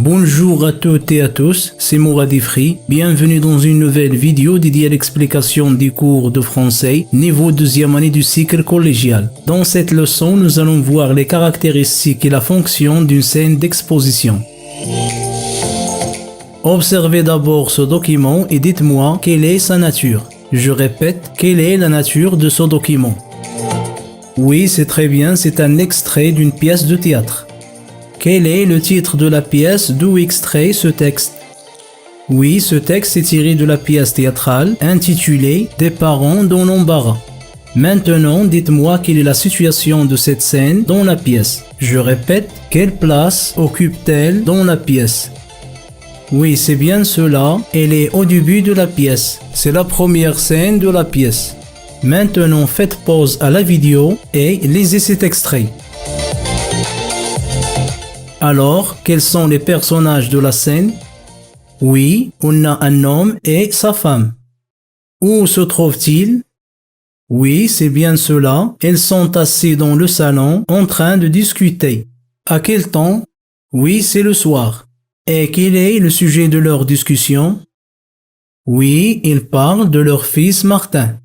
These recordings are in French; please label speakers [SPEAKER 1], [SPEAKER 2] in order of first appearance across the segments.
[SPEAKER 1] Bonjour à toutes et à tous, c'est Mourad Ifri. Bienvenue dans une nouvelle vidéo dédiée à l'explication des cours de français niveau deuxième année du cycle collégial. Dans cette leçon, nous allons voir les caractéristiques et la fonction d'une scène d'exposition. Observez d'abord ce document et dites-moi quelle est sa nature. Je répète, quelle est la nature de ce document? Oui, c'est très bien, c'est un extrait d'une pièce de théâtre. Quel est le titre de la pièce d'où extrait ce texte? Oui, ce texte est tiré de la pièce théâtrale intitulée « Des parents dans l'embarras ». Maintenant, dites-moi quelle est la situation de cette scène dans la pièce. Je répète, quelle place occupe-t-elle dans la pièce? Oui, c'est bien cela, elle est au début de la pièce. C'est la première scène de la pièce. Maintenant, faites pause à la vidéo et lisez cet extrait. Alors, quels sont les personnages de la scène? Oui, on a un homme et sa femme. Où se trouvent-ils? Oui, c'est bien cela. Ils sont assis dans le salon en train de discuter. À quel temps? Oui, c'est le soir. Et quel est le sujet de leur discussion? Oui, ils parlent de leur fils Martin.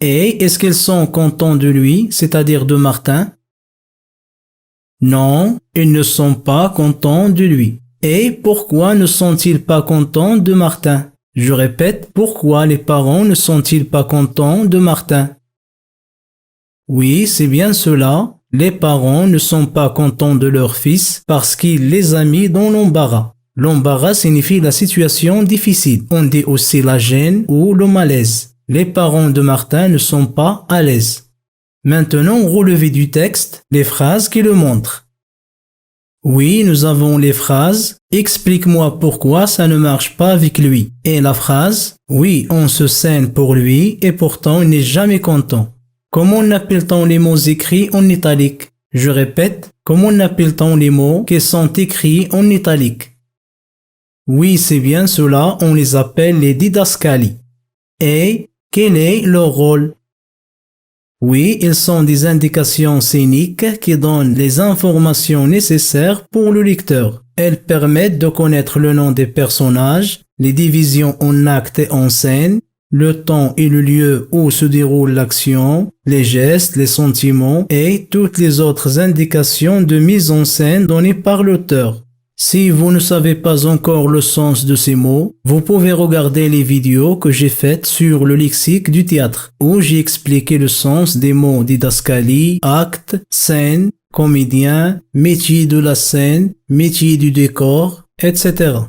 [SPEAKER 1] Et est-ce qu'ils sont contents de lui, c'est-à-dire de Martin? Non, ils ne sont pas contents de lui. Et pourquoi ne sont-ils pas contents de Martin? Je répète, pourquoi les parents ne sont-ils pas contents de Martin? Oui, c'est bien cela. Les parents ne sont pas contents de leur fils parce qu'il les a mis dans l'embarras. L'embarras signifie la situation difficile. On dit aussi la gêne ou le malaise. Les parents de Martin ne sont pas à l'aise. Maintenant, relevez du texte les phrases qui le montrent. Oui, nous avons les phrases « Explique-moi pourquoi ça ne marche pas avec lui » et la phrase « Oui, on se scène pour lui et pourtant il n'est jamais content ». Comment appelle-t-on les mots écrits en italique? Je répète, comment appelle-t-on les mots qui sont écrits en italique? Oui, c'est bien cela, on les appelle les didascali. Et quel est leur rôle? Oui, ils sont des indications scéniques qui donnent les informations nécessaires pour le lecteur. Elles permettent de connaître le nom des personnages, les divisions en actes et en scènes, le temps et le lieu où se déroule l'action, les gestes, les sentiments et toutes les autres indications de mise en scène données par l'auteur. Si vous ne savez pas encore le sens de ces mots, vous pouvez regarder les vidéos que j'ai faites sur le lexique du théâtre, où j'ai expliqué le sens des mots didascalie, acte, scène, comédien, métier de la scène, métier du décor, etc.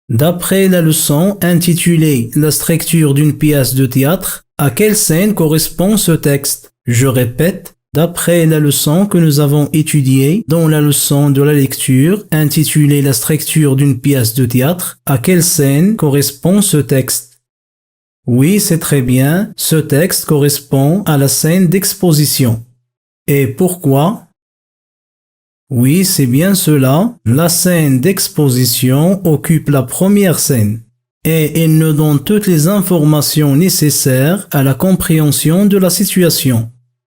[SPEAKER 1] D'après la leçon intitulée « La structure d'une pièce de théâtre », à quelle scène correspond ce texte? Je répète, d'après la leçon que nous avons étudiée dans la leçon de la lecture intitulée « La structure d'une pièce de théâtre », à quelle scène correspond ce texte? Oui, c'est très bien, ce texte correspond à la scène d'exposition. Et pourquoi? Oui, c'est bien cela, la scène d'exposition occupe la première scène. Et elle nous donne toutes les informations nécessaires à la compréhension de la situation.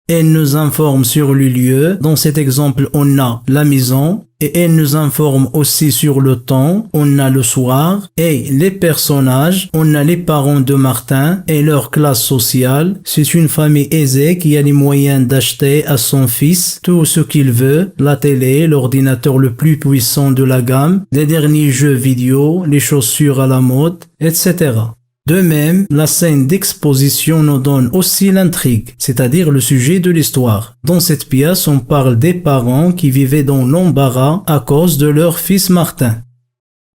[SPEAKER 1] Elle nous informe sur le lieu, dans cet exemple on a la maison, et elle nous informe aussi sur le temps, on a le soir, et les personnages, on a les parents de Martin et leur classe sociale. C'est une famille aisée qui a les moyens d'acheter à son fils tout ce qu'il veut, la télé, l'ordinateur le plus puissant de la gamme, les derniers jeux vidéo, les chaussures à la mode, etc. De même, la scène d'exposition nous donne aussi l'intrigue, c'est-à-dire le sujet de l'histoire. Dans cette pièce, on parle des parents qui vivaient dans l'embarras à cause de leur fils Martin.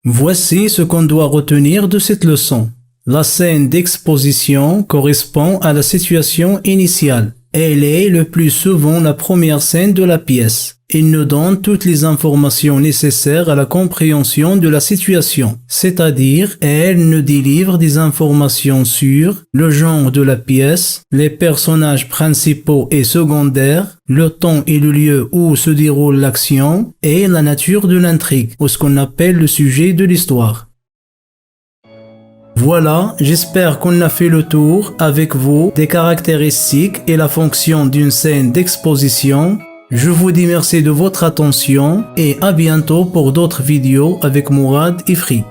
[SPEAKER 1] Voici ce qu'on doit retenir de cette leçon. La scène d'exposition correspond à la situation initiale. Elle est le plus souvent la première scène de la pièce. Il nous donne toutes les informations nécessaires à la compréhension de la situation, c'est-à-dire elle nous délivre des informations sur le genre de la pièce, les personnages principaux et secondaires, le temps et le lieu où se déroule l'action et la nature de l'intrigue, ou ce qu'on appelle le sujet de l'histoire. Voilà, j'espère qu'on a fait le tour avec vous des caractéristiques et la fonction d'une scène d'exposition. Je vous dis merci de votre attention et à bientôt pour d'autres vidéos avec Mourad Ifri.